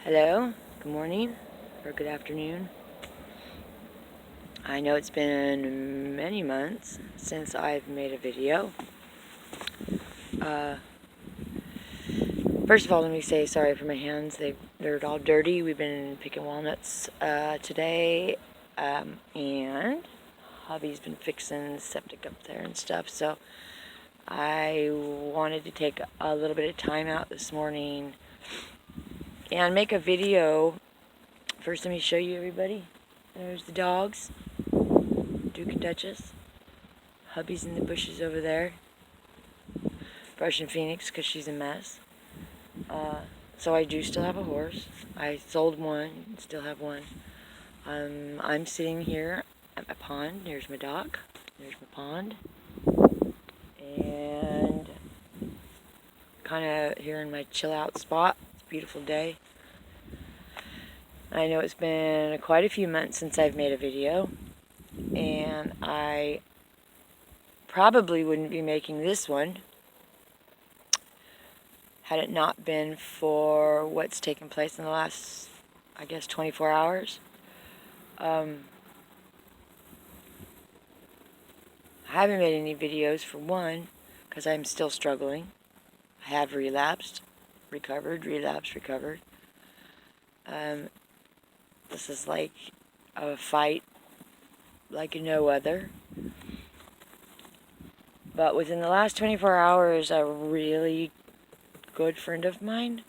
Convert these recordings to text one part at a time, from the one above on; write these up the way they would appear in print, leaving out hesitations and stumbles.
Hello, good morning, or good afternoon. I know it's been many months since I've made a video. First of all, let me say sorry for my hands. They're all dirty. We've been picking walnuts today, and hubby's been fixing septic up there and stuff, so I wanted to take a little bit of time out this morning and make a video. First, let me show you everybody. There's the dogs, Duke and Duchess. Hubby's in the bushes over there, brushing Phoenix because she's a mess. So I do still have a horse. I sold one, still have one. I'm sitting here at my pond. There's my dock. There's my pond. And kind of here in my chill out spot. It's a beautiful day. I know it's been quite a few months since I've made a video, and I probably wouldn't be making this one had it not been for what's taken place in the last, I guess, 24 hours. I haven't made any videos, for one, because I'm still struggling. I have relapsed, recovered, relapsed, recovered. This is like a fight like no other. But within the last 24 hours, a really good friend of mine,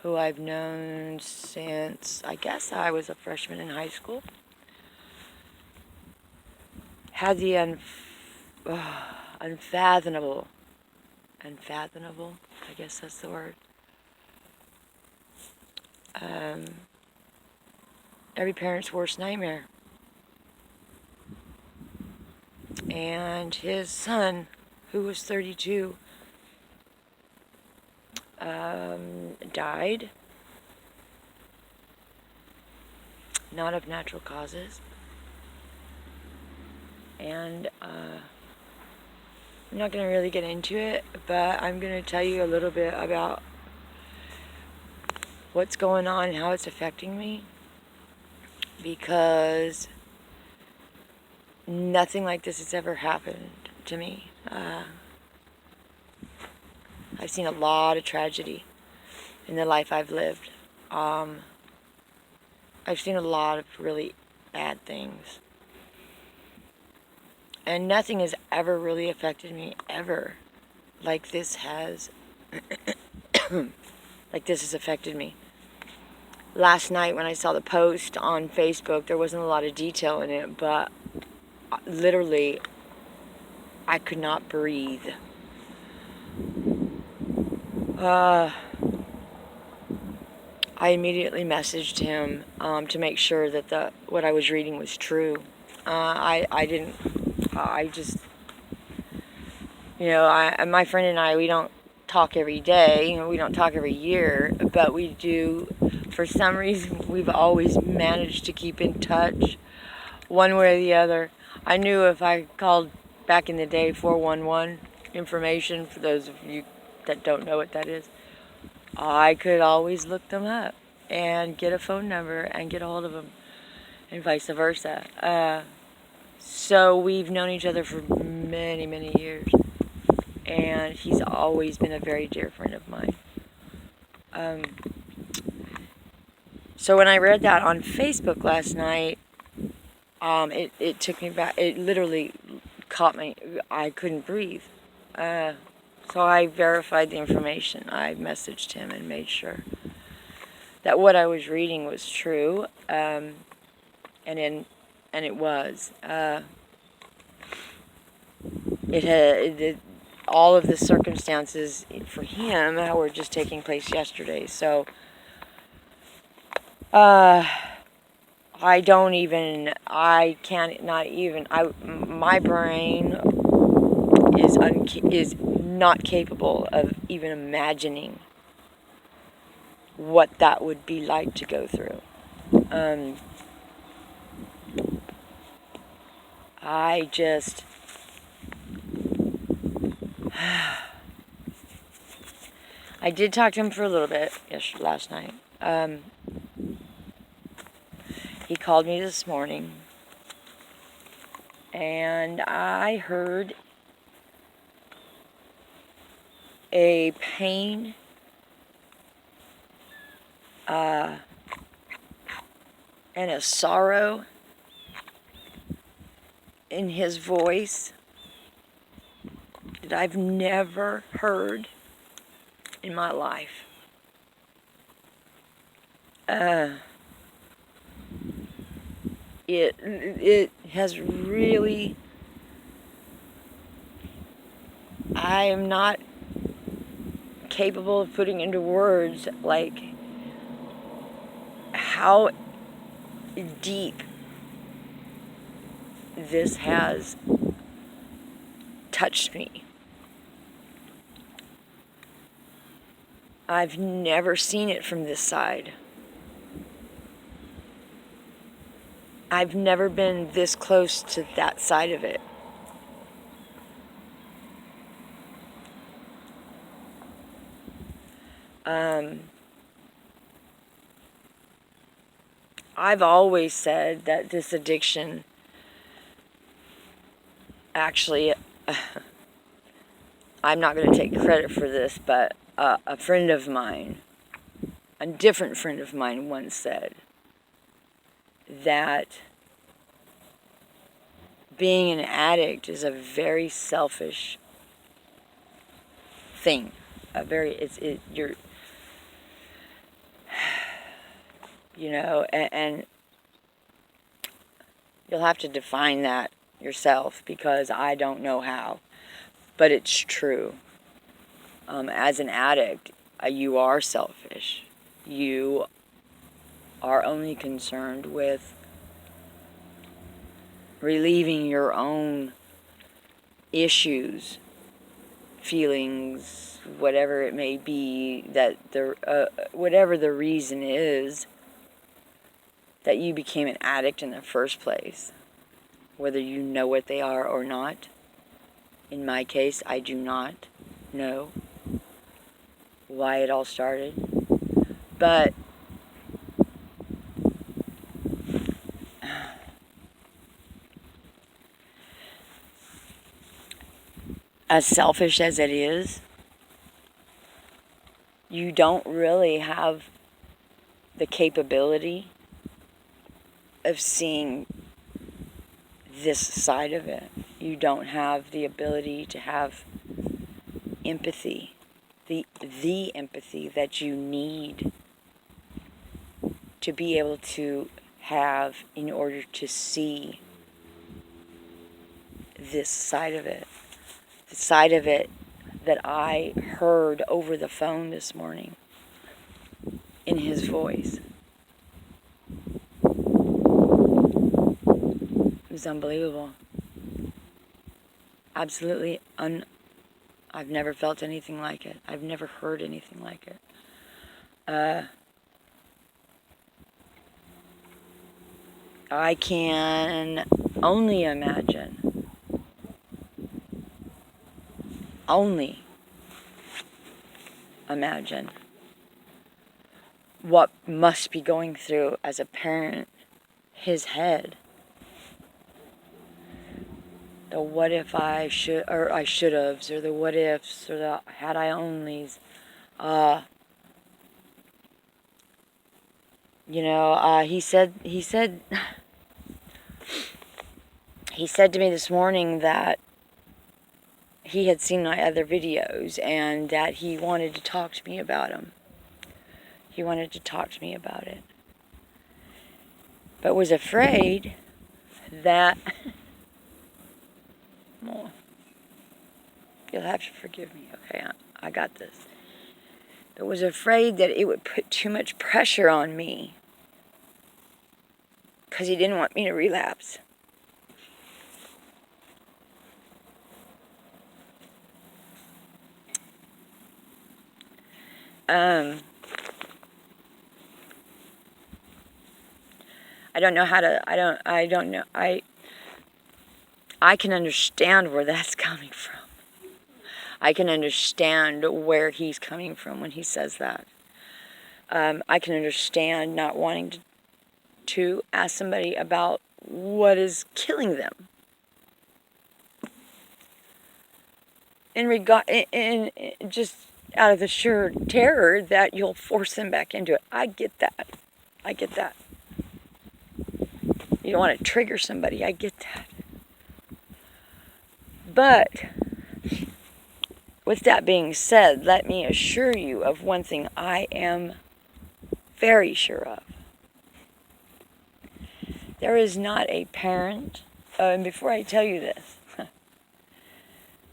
who I've known since, I guess, I was a freshman in high school, had the unfathomable, I guess that's the word, every parent's worst nightmare. And his son, who was 32, died, not of natural causes. And I'm not going to really get into it, but I'm going to tell you a little bit about what's going on and how it's affecting me, because nothing like this has ever happened to me. I've seen a lot of tragedy in the life I've lived. I've seen a lot of really bad things. And nothing has ever really affected me, ever, like this has. Like this has affected me. Last night when I saw the post on Facebook, there wasn't a lot of detail in it, but literally, I could not breathe. I immediately messaged him to make sure that what I was reading was true. I just, my friend and I, we don't talk every day, we don't talk every year, but we do, for some reason, we've always managed to keep in touch, one way or the other. I knew if I called back in the day 411 information, for those of you that don't know what that is, I could always look them up and get a phone number and get a hold of them, and vice versa. So we've known each other for many, many years, and he's always been a very dear friend of mine. So when I read that on Facebook last night, it took me back. It literally caught me. I couldn't breathe. So I verified the information. I messaged him and made sure that what I was reading was true, and it was. All of the circumstances for him were just taking place yesterday. So my brain is not capable of even imagining what that would be like to go through. I did talk to him for a little bit last night, He called me this morning, and I heard a pain and a sorrow in his voice that I've never heard in my life. It has really, I am not capable of putting into words like how deep this has touched me. I've never seen it from this side. I've never been this close to that side of it. I've always said that this addiction actually, I'm not going to take credit for this, but a friend of mine, a different friend of mine once said that being an addict is a very selfish thing. You're, you know, and you'll have to define that yourself, because I don't know how, but it's true. As an addict, you are selfish. You are only concerned with relieving your own issues, feelings, whatever it may be, that whatever the reason is that you became an addict in the first place, whether you know what they are or not. In my case, I do not know why it all started, but as selfish as it is, you don't really have the capability of seeing this side of it. You don't have the ability to have empathy, the empathy that you need to be able to have in order to see this side of it. The side of it that I heard over the phone this morning in his voice. It was unbelievable. Absolutely I've never felt anything like it. I've never heard anything like it. I can only imagine what must be going through as a parent, his head. The what if I should, or I should have's, or the what ifs, or the had I only's. He said to me this morning that he had seen my other videos and that he wanted to talk to me about them. He wanted to talk to me about it, but was afraid that well, you'll have to forgive me, okay? I got this. But was afraid that it would put too much pressure on me because he didn't want me to relapse. I don't know how to, I don't know, I can understand where that's coming from. I can understand where he's coming from when he says that. I can understand not wanting to ask somebody about what is killing them. In just out of the sheer terror that you'll force them back into it. I get that. I get that. You don't want to trigger somebody. I get that. But with that being said, let me assure you of one thing I am very sure of. There is not a parent, and before I tell you this,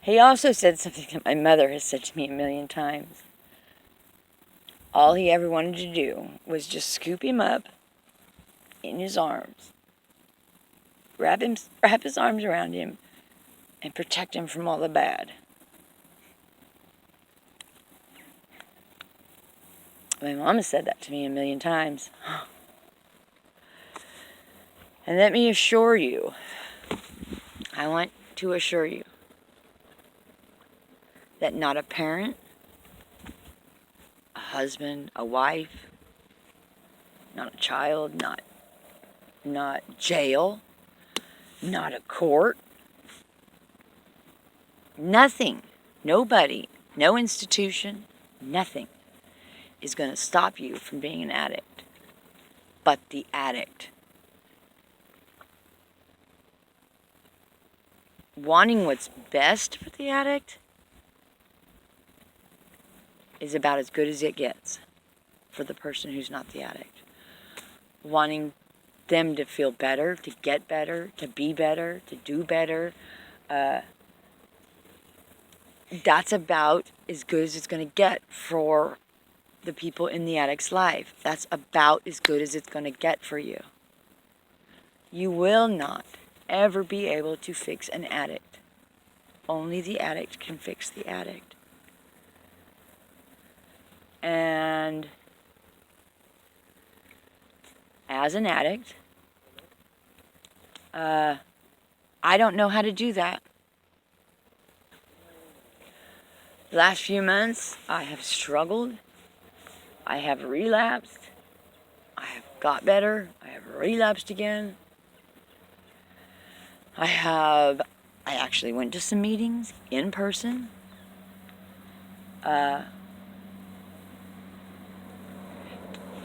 he also said something that my mother has said to me a million times. All he ever wanted to do was just scoop him up in his arms, wrap his arms around him, and protect him from all the bad. My mom has said that to me a million times. And let me assure you, I want to assure you, that not a parent, a husband, a wife, not a child, not jail, not a court, nothing, nobody, no institution, nothing is going to stop you from being an addict, but the addict. Wanting what's best for the addict is about as good as it gets for the person who's not the addict. Wanting them to feel better, to get better, to be better, to do better, that's about as good as it's going to get for the people in the addict's life. That's about as good as it's going to get for you. You will not ever be able to fix an addict. Only the addict can fix the addict. And as an addict, I don't know how to do that. The last few months, I have struggled. I have relapsed. I have got better. I have relapsed again. I actually went to some meetings in person.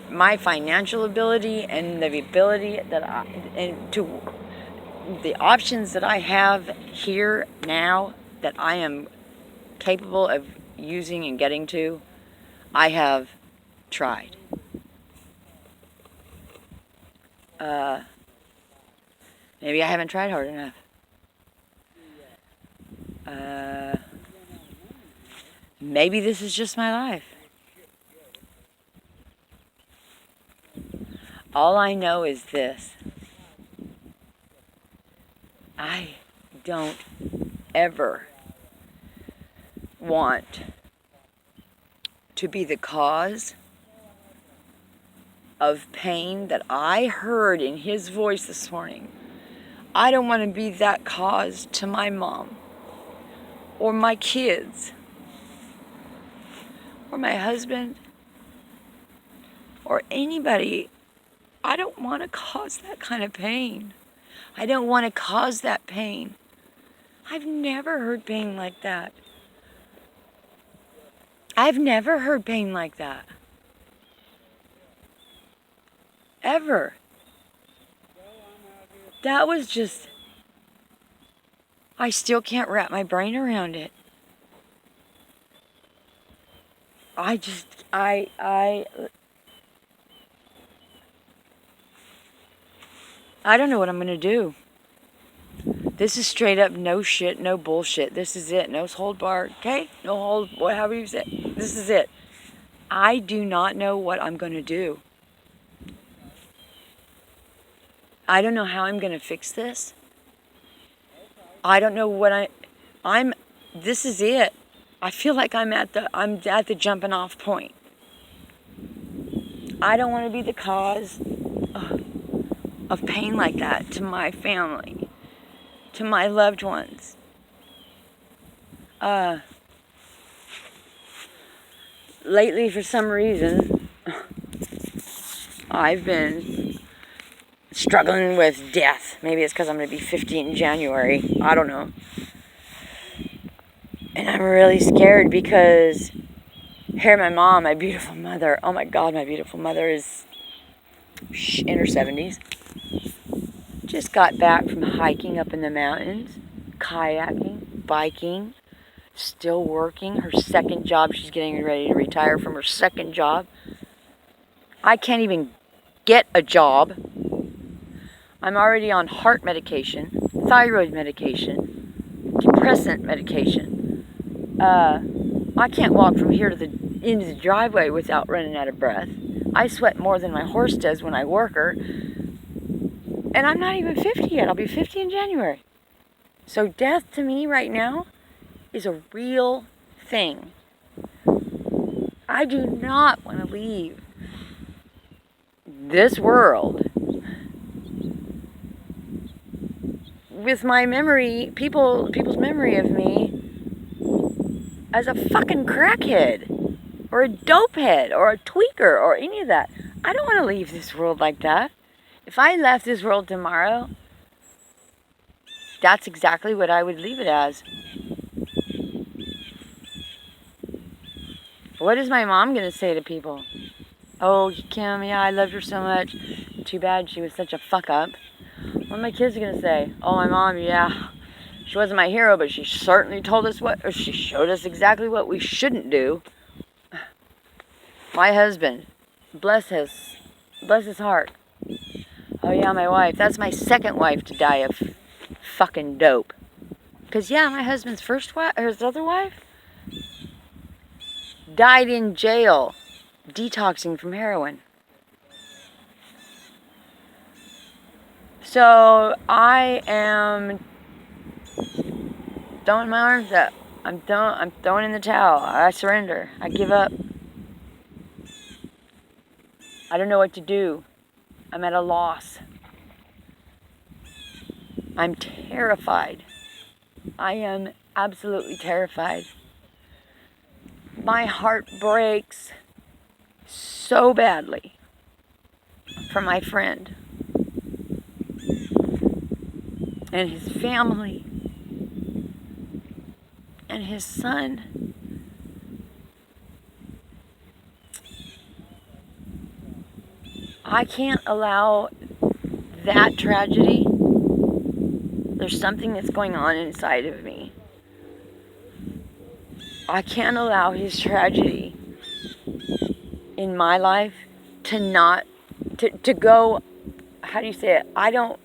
My financial ability and the ability the options that I have here now that I am capable of using and getting to, I have tried. Maybe I haven't tried hard enough. Maybe this is just my life. All I know is this. I don't ever want to be the cause of pain that I heard in his voice this morning. I don't want to be that cause to my mom or my kids or my husband or anybody. I don't want to cause that kind of pain. I don't want to cause that pain. I've never heard pain like that. I've never heard pain like that. Ever. That was just... I still can't wrap my brain around it. I don't know what I'm going to do. This is straight up no shit, no bullshit. This is it. No hold barred. Okay? No hold, whatever you say. This is it. I do not know what I'm going to do. I don't know how I'm going to fix this. I don't know what this is it. I feel like I'm at the jumping off point. I don't want to be the cause of pain like that to my family, to my loved ones. Lately, for some reason, I've been struggling with death. Maybe it's because I'm going to be 50 in January. I don't know. And I'm really scared because here my mom, my beautiful mother, oh my God, my beautiful mother is in her 70s. Just got back from hiking up in the mountains, kayaking, biking, still working. Her second job, she's getting ready to retire from her second job. I can't even get a job. I'm already on heart medication, thyroid medication, depressant medication. I can't walk from here to the into the driveway without running out of breath. I sweat more than my horse does when I work her. And I'm not even 50 yet. I'll be 50 in January. So death to me right now is a real thing. I do not want to leave this world with my memory, people's memory of me as a fucking crackhead or a dopehead or a tweaker or any of that. I don't want to leave this world like that. If I left this world tomorrow, that's exactly what I would leave it as. What is my mom going to say to people? Oh, Kim, yeah, I loved her so much. Too bad she was such a fuck up. What are my kids going to say? Oh, my mom, yeah, she wasn't my hero, but she certainly told us or she showed us exactly what we shouldn't do. My husband, bless his heart. Oh yeah, my wife. That's my second wife to die of fucking dope. Cause yeah, my husband's first wife, or his other wife, died in jail, detoxing from heroin. So I am throwing my arms up. I'm throwing in the towel. I surrender. I give up. I don't know what to do. I'm at a loss. I'm terrified. I am absolutely terrified. My heart breaks so badly for my friend and his family and his son. I can't allow that tragedy. There's something that's going on inside of me. I can't allow his tragedy in my life to go, how do you say it? I don't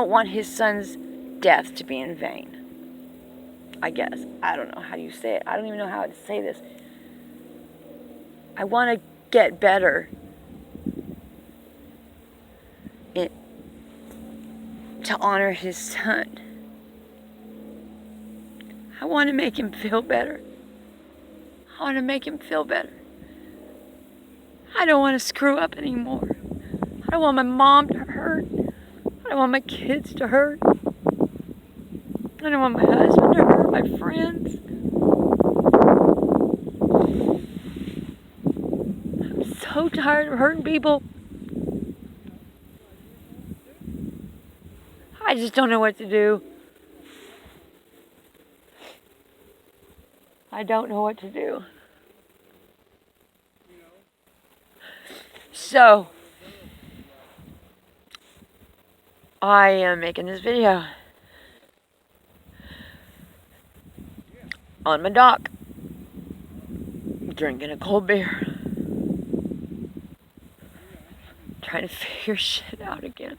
want his son's death to be in vain. I guess. I don't know how you say it. I don't even know how to say this. I want to get better to honor his son. I want to make him feel better. I want to make him feel better. I don't want to screw up anymore. I don't want my mom to hurt. I don't want my kids to hurt. I don't want my husband to hurt, my friends. I'm so tired of hurting people. I just don't know what to do. I don't know what to do. So, I am making this video on my dock, drinking a cold beer, trying to figure shit out again.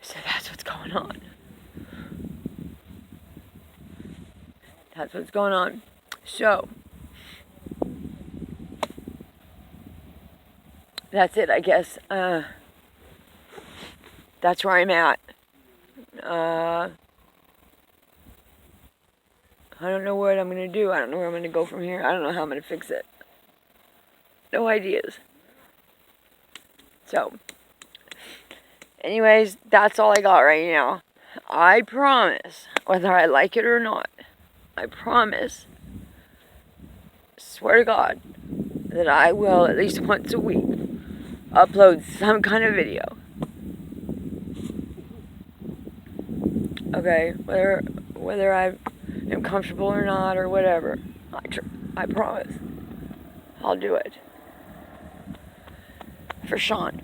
So that's what's going on. That's what's going on. So, that's it, I guess. That's where I'm at. I don't know what I'm going to do. I don't know where I'm going to go from here. I don't know how I'm going to fix it. No ideas. So, anyways, that's all I got right now. I promise, whether I like it or not, I promise, swear to God, that I will at least once a week upload some kind of video. Okay, whether I am comfortable or not or whatever, I promise I'll do it for Shawn.